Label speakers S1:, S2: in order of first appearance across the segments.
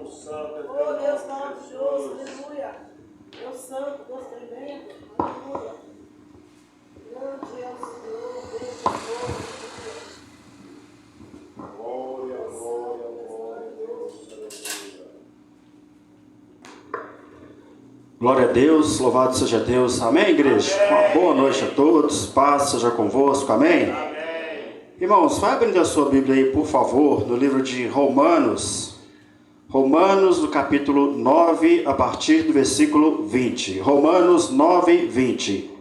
S1: Oh, Deus maravilhoso, aleluia. Deus santo, Deus tremendo, aleluia. Grande é o Senhor, Deus é bom.
S2: Glória, glória, glória a Deus.
S3: Glória a Deus, louvado seja Deus. Amém, igreja? Uma boa noite a todos, paz seja convosco, amém? Irmãos, vai abrindo a sua Bíblia aí, por favor, no livro de Romanos, no capítulo 9, a partir do versículo 20. Romanos 9, 20.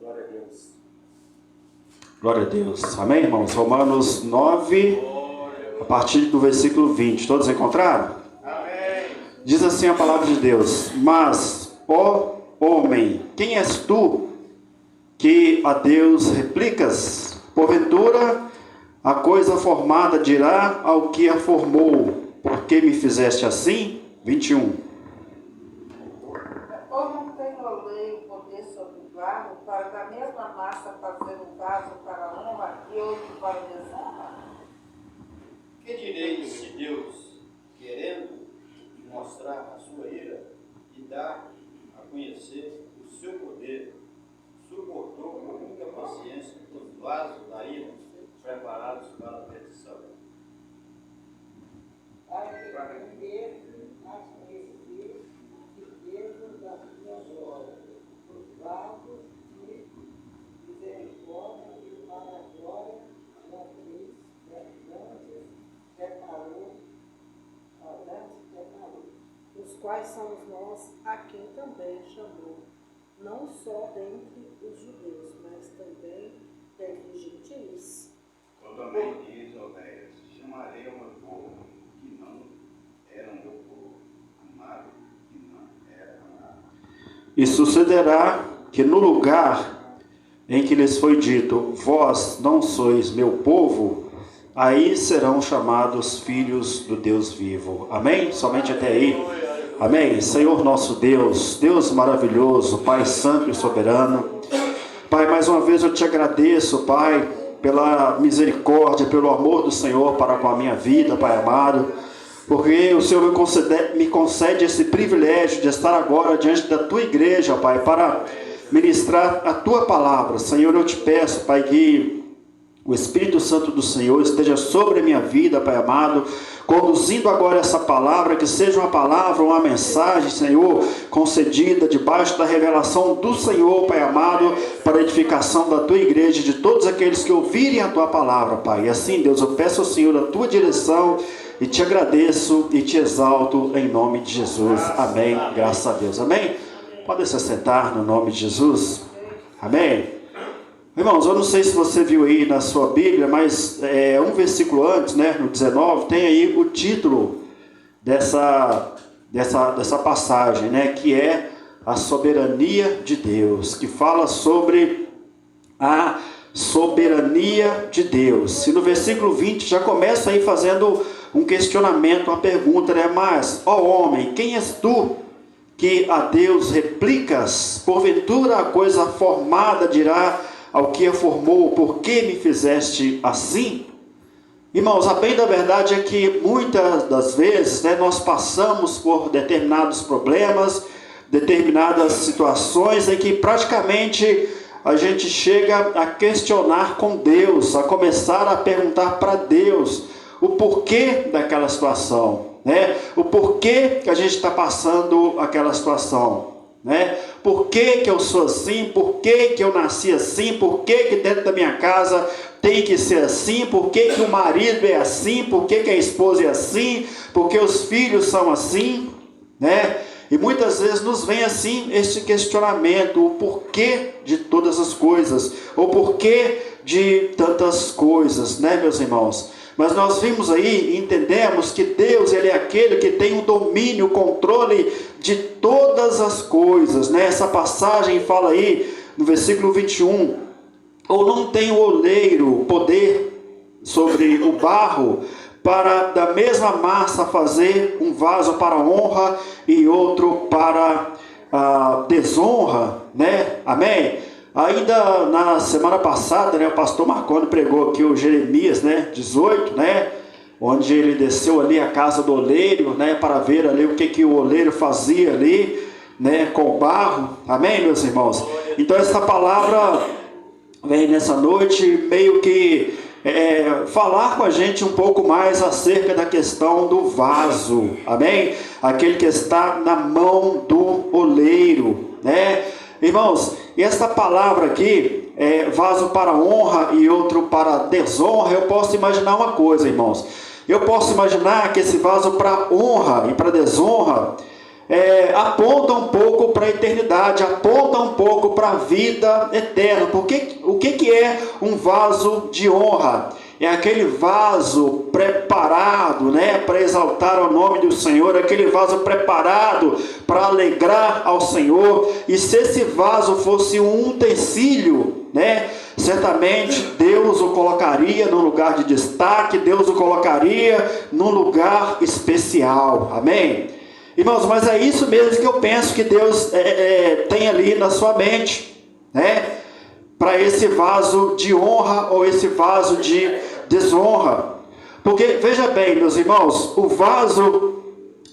S2: Glória a Deus.
S3: Glória a Deus. Amém, irmãos? Romanos 9, a partir do versículo 20. Todos encontraram?
S2: Amém.
S3: Diz assim a palavra de Deus: Mas, ó homem, quem és tu que a Deus replicas? Porventura, a coisa formada dirá ao que a formou: por que me fizeste assim? 21.
S1: Ou não tem a lei o poder sobre o barro, para da mesma massa fazer um vaso para a honra e outro para a desonra?
S2: Que direis se Deus, querendo mostrar a sua ira e dar a conhecer o seu poder, suportou com muita paciência os vasos da ira preparados para a perdição?
S1: Para defender as conhecer de Deus das suas obras, os vasos de misericórdia e para a glória da Cristo, os quais somos nós a quem também chamou, não só dentre os judeus, mas também dentre os gentios.
S4: Eu também diz, Onéias, chamarei ao meu povo, que não era meu povo, amado, que não era amado.
S3: E sucederá que no lugar em que lhes foi dito: vós não sois meu povo, aí serão chamados filhos do Deus vivo. Amém? Somente até aí. Amém? Senhor nosso Deus, Deus maravilhoso, Pai santo e soberano. Pai, mais uma vez eu te agradeço, Pai, pela misericórdia, pelo amor do Senhor para com a minha vida, Pai amado, porque o Senhor me concede esse privilégio de estar agora diante da Tua igreja, Pai, para ministrar a Tua palavra. Senhor, eu te peço, Pai, que o Espírito Santo do Senhor esteja sobre a minha vida, Pai amado, conduzindo agora essa palavra, que seja uma palavra, uma mensagem, Senhor, concedida debaixo da revelação do Senhor, Pai amado, para a edificação da Tua igreja, de todos aqueles que ouvirem a Tua palavra, Pai. E assim, Deus, eu peço ao Senhor a Tua direção e te agradeço e te exalto em nome de Jesus. Amém. Graças a Deus. Amém. Pode se sentar no nome de Jesus. Amém. Irmãos, eu não sei se você viu aí na sua Bíblia, mas um versículo antes, né, no 19, tem aí o título dessa passagem, né, que é a soberania de Deus, que fala sobre a soberania de Deus. E no versículo 20 já começa aí fazendo um questionamento, uma pergunta, né, mas, ó homem, quem és tu que a Deus replicas? Porventura a coisa formada dirá ao que a formou: por que me fizeste assim? Irmãos, a bem da verdade é que muitas das vezes, né, nós passamos por determinados problemas, determinadas situações em que praticamente a gente chega a questionar com Deus, a começar a perguntar para Deus o porquê daquela situação, né? O porquê que a gente está passando aquela situação, né? Por que que eu sou assim? Por que que eu nasci assim? Por que que dentro da minha casa tem que ser assim, por que que o marido é assim, por que que a esposa é assim, por que os filhos são assim, né? E muitas vezes nos vem assim este questionamento, o porquê de todas as coisas, o porquê de tantas coisas, né, meus irmãos? Mas nós vimos aí e entendemos que Deus, Ele é aquele que tem o domínio, o controle de todas as coisas, né? Essa passagem fala aí no versículo 21, ou não tem o oleiro poder sobre o barro, para da mesma massa fazer um vaso para honra e outro para desonra, né? Amém? Ainda na semana passada, né, o pastor Marconi pregou aqui o Jeremias, né, 18, né, onde ele desceu ali à casa do oleiro, né, para ver ali o que o oleiro fazia ali, né, com o barro. Amém, meus irmãos? Então essa palavra vem nessa noite meio que falar com a gente um pouco mais acerca da questão do vaso, amém? Aquele que está na mão do oleiro, né? Irmãos, e esta palavra aqui, vaso para honra e outro para desonra, eu posso imaginar uma coisa, irmãos. Eu posso imaginar que esse vaso para honra e para desonra aponta um pouco para a eternidade, aponta um pouco para a vida eterna. Porque o que é um vaso de honra? É aquele vaso preparado, né, para exaltar o nome do Senhor, aquele vaso preparado para alegrar ao Senhor. E se esse vaso fosse um utensílio, né, certamente Deus o colocaria num lugar de destaque, Deus o colocaria num lugar especial, amém? Irmãos, mas é isso mesmo que eu penso que Deus tem ali na sua mente, né? Para esse vaso de honra ou esse vaso de desonra. Porque, veja bem, meus irmãos, o vaso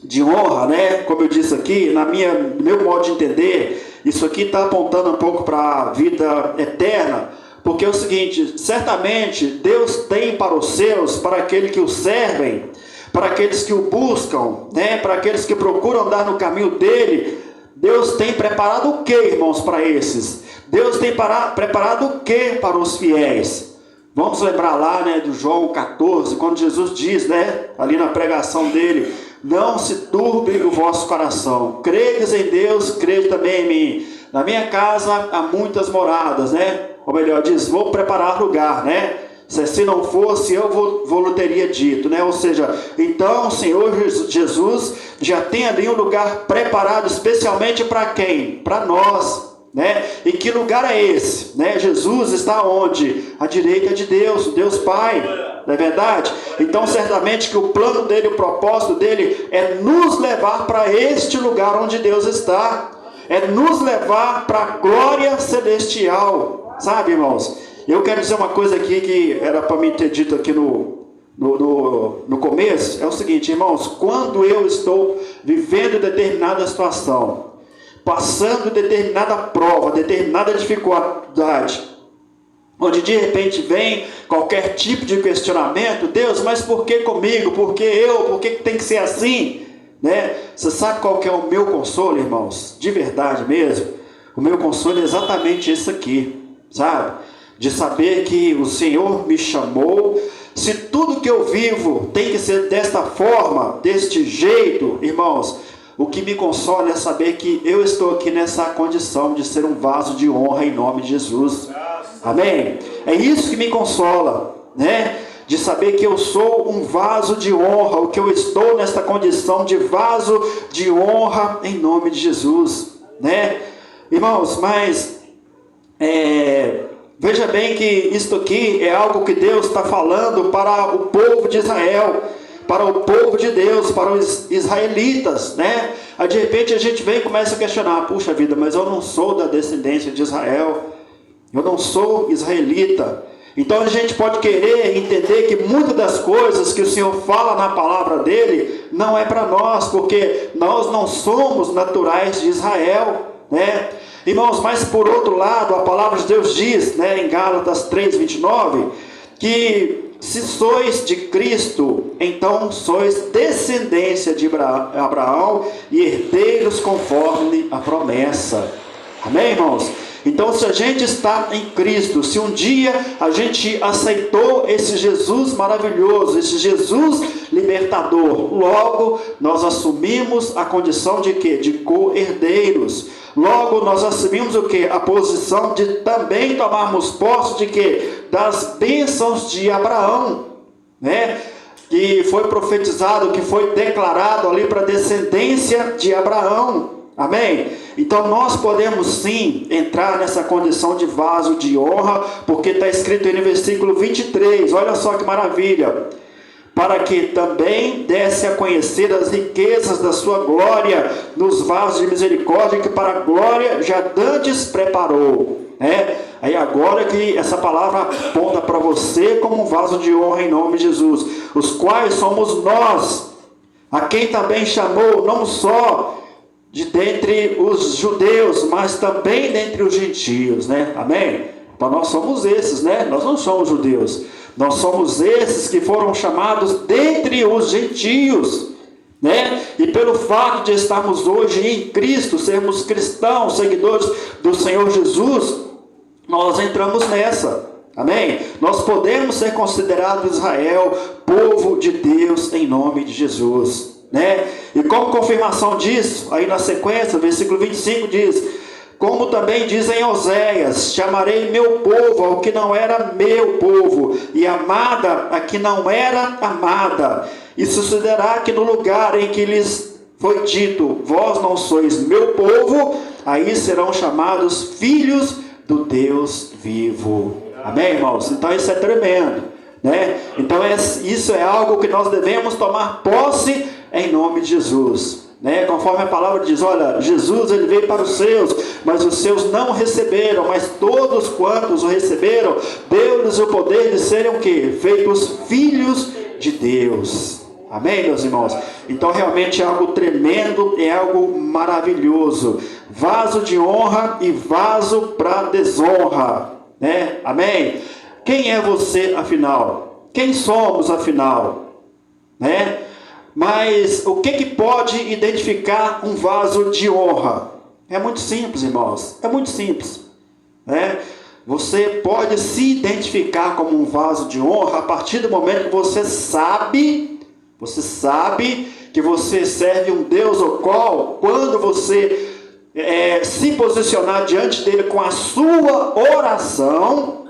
S3: de honra, né? Como eu disse aqui, no meu modo de entender, isso aqui está apontando um pouco para a vida eterna. Porque é o seguinte, certamente Deus tem para os seus, para aqueles que o servem, para aqueles que o buscam, né? Para aqueles que procuram andar no caminho dele, Deus tem preparado o que, irmãos, para esses? Deus tem preparado o que para os fiéis? Vamos lembrar lá, né, do João 14, quando Jesus diz, né, ali na pregação dele, não se turbe o vosso coração, credes em Deus, crede também em mim, na minha casa há muitas moradas, né, ou melhor, diz, vou preparar lugar, né, se não fosse, eu vou teria dito, né? Ou seja, então o Senhor Jesus já tem ali um lugar preparado especialmente para quem? Para nós, né? E que lugar é esse? Né? Jesus está onde? À direita de Deus, Deus Pai, não é verdade? Então certamente que o plano dele, o propósito dele é nos levar para este lugar onde Deus está, é nos levar para a glória celestial, sabe, irmãos? Eu quero dizer uma coisa aqui que era para mim ter dito aqui no começo, é o seguinte, irmãos, quando eu estou vivendo determinada situação, passando determinada prova, determinada dificuldade, onde de repente vem qualquer tipo de questionamento, Deus, mas por que comigo? Por que eu? Por que tem que ser assim? Né? Você sabe qual que é o meu consolo, irmãos? De verdade mesmo, o meu consolo é exatamente isso aqui, sabe? De saber que o Senhor me chamou. Se tudo que eu vivo tem que ser desta forma, deste jeito, irmãos, o que me consola é saber que eu estou aqui nessa condição de ser um vaso de honra em nome de Jesus. Amém? É isso que me consola, né? De saber que eu sou um vaso de honra, o que eu estou nesta condição de vaso de honra em nome de Jesus, né? Irmãos, mas veja bem que isto aqui é algo que Deus está falando para o povo de Israel, para o povo de Deus, para os israelitas, né? Aí de repente a gente vem e começa a questionar, puxa vida, mas eu não sou da descendência de Israel, eu não sou israelita. Então a gente pode querer entender que muitas das coisas que o Senhor fala na palavra dele, não é para nós, porque nós não somos naturais de Israel, né? Irmãos, mas por outro lado, a palavra de Deus diz, né, em Gálatas 3:29, que se sois de Cristo, então sois descendência de Abraão e herdeiros conforme a promessa. Amém, irmãos? Então, se a gente está em Cristo, se um dia a gente aceitou esse Jesus maravilhoso, esse Jesus libertador, logo nós assumimos a condição de quê? De co-herdeiros. Logo nós assumimos o quê? A posição de também tomarmos posse de quê? Das bênçãos de Abraão, né? Que foi profetizado, que foi declarado ali para a descendência de Abraão. Amém? Então nós podemos sim entrar nessa condição de vaso de honra, porque está escrito aí no versículo 23, olha só que maravilha: para que também desse a conhecer as riquezas da sua glória nos vasos de misericórdia, que para a glória já dantes preparou. Aí agora que essa palavra aponta para você como um vaso de honra em nome de Jesus, os quais somos nós, a quem também chamou, não só de dentre os judeus, mas também dentre os gentios, né? Amém? Então nós somos esses, né? Nós não somos judeus, nós somos esses que foram chamados dentre os gentios, né? E pelo fato de estarmos hoje em Cristo, sermos cristãos, seguidores do Senhor Jesus, nós entramos nessa. Amém? Nós podemos ser considerados Israel, povo de Deus, em nome de Jesus, né? E como confirmação disso, aí na sequência, versículo 25 diz: como também diz em Oséias: chamarei meu povo ao que não era meu povo, e amada a que não era amada. E sucederá que no lugar em que lhes foi dito: vós não sois meu povo, aí serão chamados filhos do Deus vivo. Amém, irmãos? Então isso é tremendo, né? Então isso é algo que nós devemos tomar posse em nome de Jesus, né? Conforme a palavra diz, olha, Jesus ele veio para os seus, mas os seus não receberam, mas todos quantos o receberam, deu-lhes o poder de serem o quê? Feitos filhos de Deus. Amém, meus irmãos? Então realmente é algo tremendo, é algo maravilhoso. Vaso de honra e vaso para desonra, né? Amém? Quem é você afinal? Quem somos afinal? Né? Mas o que pode identificar um vaso de honra? É muito simples, irmãos. É muito simples, né? Você pode se identificar como um vaso de honra a partir do momento que você sabe que você serve um Deus ao qual, quando você se posicionar diante dele com a sua oração,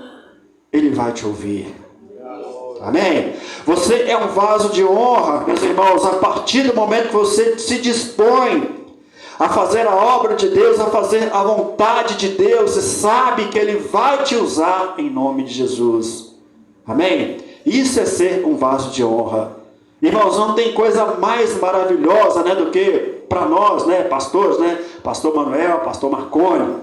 S3: ele vai te ouvir. Amém? Você é um vaso de honra, meus irmãos, a partir do momento que você se dispõe a fazer a obra de Deus, a fazer a vontade de Deus, você sabe que ele vai te usar em nome de Jesus. Amém? Isso é ser um vaso de honra. Irmãos, não tem coisa mais maravilhosa, né, do que para nós, né, pastores, né, pastor Manuel, pastor Marconi,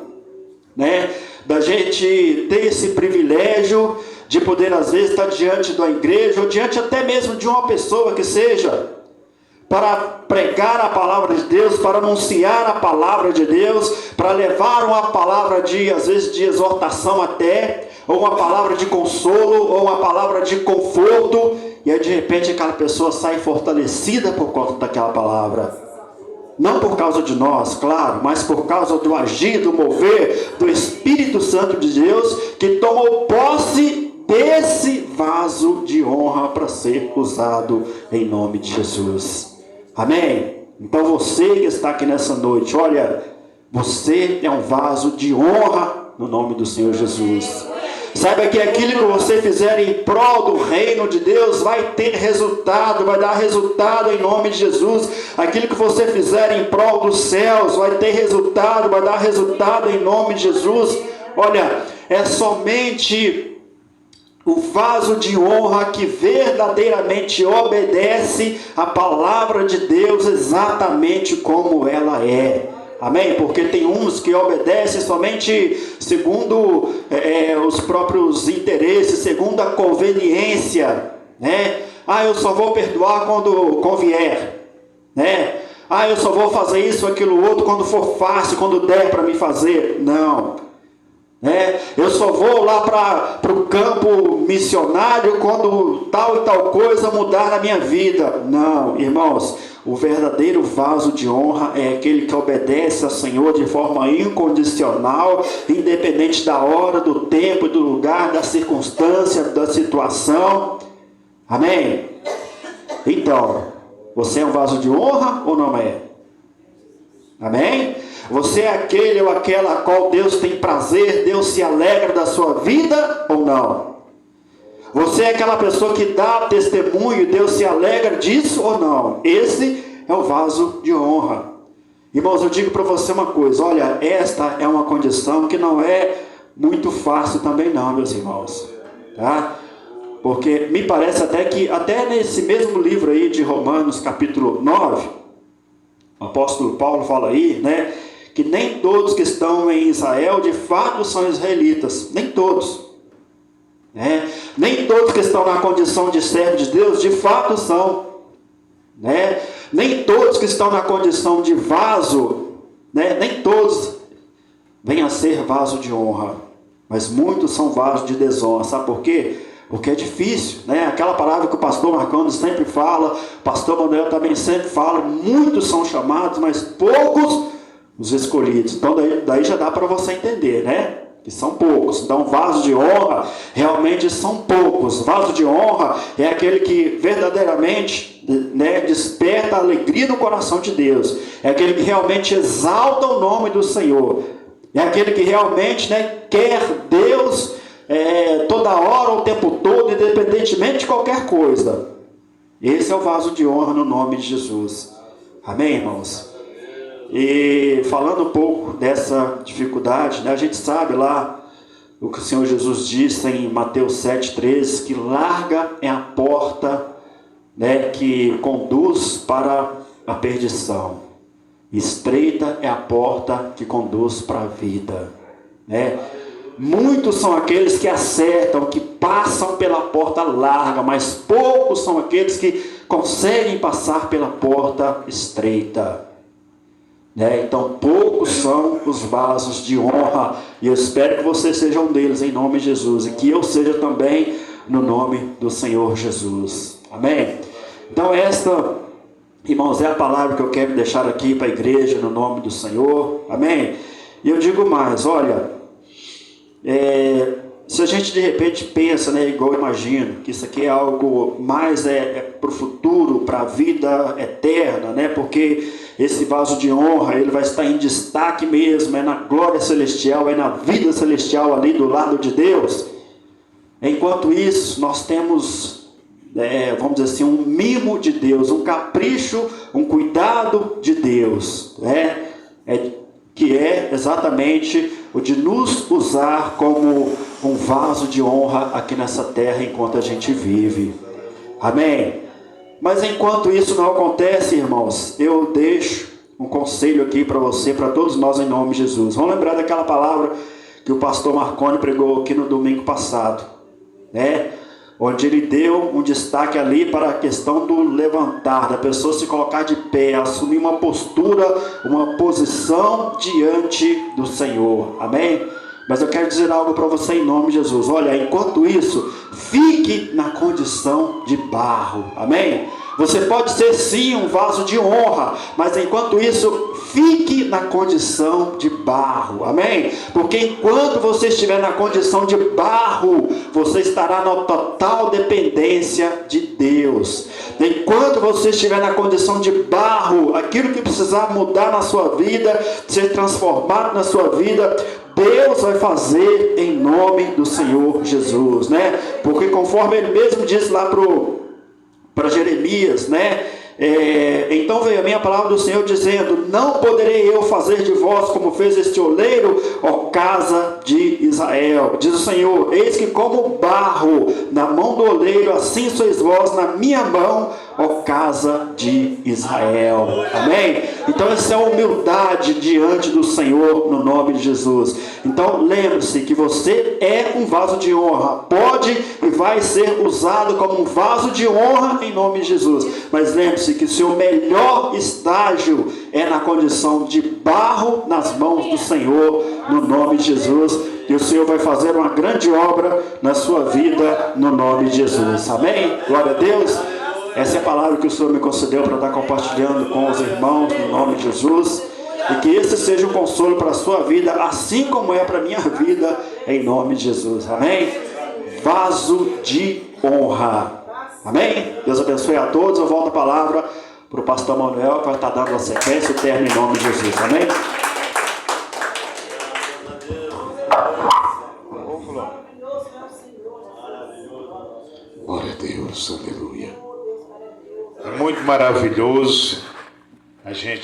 S3: né, da gente ter esse privilégio de poder às vezes estar diante da igreja, ou diante até mesmo de uma pessoa que seja, para pregar a palavra de Deus, para anunciar a palavra de Deus, para levar uma palavra de, às vezes, de exortação até, ou uma palavra de consolo, ou uma palavra de conforto, e aí de repente aquela pessoa sai fortalecida por conta daquela palavra. Não por causa de nós, claro, mas por causa do agir, do mover do Espírito Santo de Deus, que tomou posse desse vaso de honra para ser usado em nome de Jesus. Amém? Então você que está aqui nessa noite, olha, você é um vaso de honra no nome do Senhor Jesus. Saiba que aquilo que você fizer em prol do reino de Deus vai ter resultado, vai dar resultado em nome de Jesus. Aquilo que você fizer em prol dos céus vai ter resultado, vai dar resultado em nome de Jesus. Olha, é somente o vaso de honra que verdadeiramente obedece a palavra de Deus exatamente como ela é. Amém? Porque tem uns que obedecem somente segundo os próprios interesses, segundo a conveniência, né? Eu só vou perdoar quando convier, né? Eu só vou fazer isso, aquilo, outro, quando for fácil, quando der para me fazer. Não. Eu só vou lá para o campo missionário quando tal e tal coisa mudar na minha vida. Não, irmãos, O verdadeiro vaso de honra é aquele que obedece ao Senhor de forma incondicional, independente da hora, do tempo, do lugar, da circunstância, da situação. Amém? Então, você é um vaso de honra ou não é? Amém? Você é aquele ou aquela a qual Deus tem prazer, Deus se alegra da sua vida ou não? Você é aquela pessoa que dá testemunho, Deus se alegra disso ou não? Esse é o vaso de honra. Irmãos, eu digo para você uma coisa, olha, esta é uma condição que não é muito fácil também não, meus irmãos. Tá? Porque me parece até que, até nesse mesmo livro aí de Romanos, capítulo 9, o apóstolo Paulo fala aí, né, que nem todos que estão em Israel de fato são israelitas, nem todos. Nem todos que estão na condição de servo de Deus de fato são, nem todos que estão na condição de vaso, nem todos vêm a ser vaso de honra, mas muitos são vasos de desonra. Sabe por quê? Porque é difícil, aquela palavra que o pastor Marcão sempre fala, o pastor Manuel também sempre fala, muitos são chamados, mas poucos os escolhidos. Então daí já dá para você entender, que são poucos. Então vasos de honra realmente são poucos. Vaso de honra é aquele que verdadeiramente desperta a alegria no coração de Deus, é aquele que realmente exalta o nome do Senhor, é aquele que realmente quer Deus toda hora, o tempo todo, independentemente de qualquer coisa. Esse é o vaso de honra no nome de Jesus. Amém, irmãos? E falando um pouco dessa dificuldade, a gente sabe lá o que o Senhor Jesus disse em Mateus 7,13, que larga é a porta que conduz para a perdição, estreita é a porta que conduz para a vida. Muitos são aqueles que acertam, que passam pela porta larga, mas poucos são aqueles que conseguem passar pela porta estreita. Então poucos são os vasos de honra, e eu espero que você seja um deles em nome de Jesus, e que eu seja também no nome do Senhor Jesus. Amém? Então esta, irmãos, é a palavra que eu quero deixar aqui para a igreja no nome do Senhor. Amém? E eu digo mais, olha, se a gente de repente pensa, igual eu imagino, que isso aqui é algo mais para o futuro, para a vida eterna, porque esse vaso de honra, ele vai estar em destaque mesmo, na glória celestial, na vida celestial ali do lado de Deus. Enquanto isso, nós temos, vamos dizer assim, um mimo de Deus, um capricho, um cuidado de Deus, que é exatamente o de nos usar como um vaso de honra aqui nessa terra enquanto a gente vive. Amém? Mas enquanto isso não acontece, irmãos, eu deixo um conselho aqui para você, para todos nós em nome de Jesus. Vamos lembrar daquela palavra que o pastor Marconi pregou aqui no domingo passado, onde ele deu um destaque ali para a questão do levantar, da pessoa se colocar de pé, assumir uma postura, uma posição diante do Senhor. Amém? Mas eu quero dizer algo para você em nome de Jesus. Olha, enquanto isso, fique na condição de barro. Amém? Você pode ser sim um vaso de honra, mas enquanto isso, fique na condição de barro. Amém? Porque enquanto você estiver na condição de barro, você estará na total dependência de Deus. Enquanto você estiver na condição de barro, aquilo que precisar mudar na sua vida, ser transformado na sua vida, Deus vai fazer em nome do Senhor Jesus, Porque conforme ele mesmo diz lá para Jeremias, então veio a minha palavra do Senhor dizendo: não poderei eu fazer de vós como fez este oleiro, ó casa de Israel. Diz o Senhor: eis que como barro na mão do oleiro, assim sois vós na minha mão, ó casa de Israel. Amém? Então essa é a humildade diante do Senhor no nome de Jesus. Então lembre-se que você é um vaso de honra, pode e vai ser usado como um vaso de honra em nome de Jesus, mas lembre-se que seu melhor estágio é na condição de barro nas mãos do Senhor no nome de Jesus, e o Senhor vai fazer uma grande obra na sua vida no nome de Jesus. Amém? Glória a Deus. Essa é a palavra que o Senhor me concedeu para estar compartilhando com os irmãos, no nome de Jesus. E que esse seja um consolo para a sua vida, assim como é para a minha vida, em nome de Jesus. Amém? Vaso de honra. Amém? Deus abençoe a todos. Eu volto a palavra para o pastor Manuel, que vai estar dando a sequência e termo em nome de Jesus. Amém?
S5: Glória a Deus, aleluia. É muito maravilhoso a gente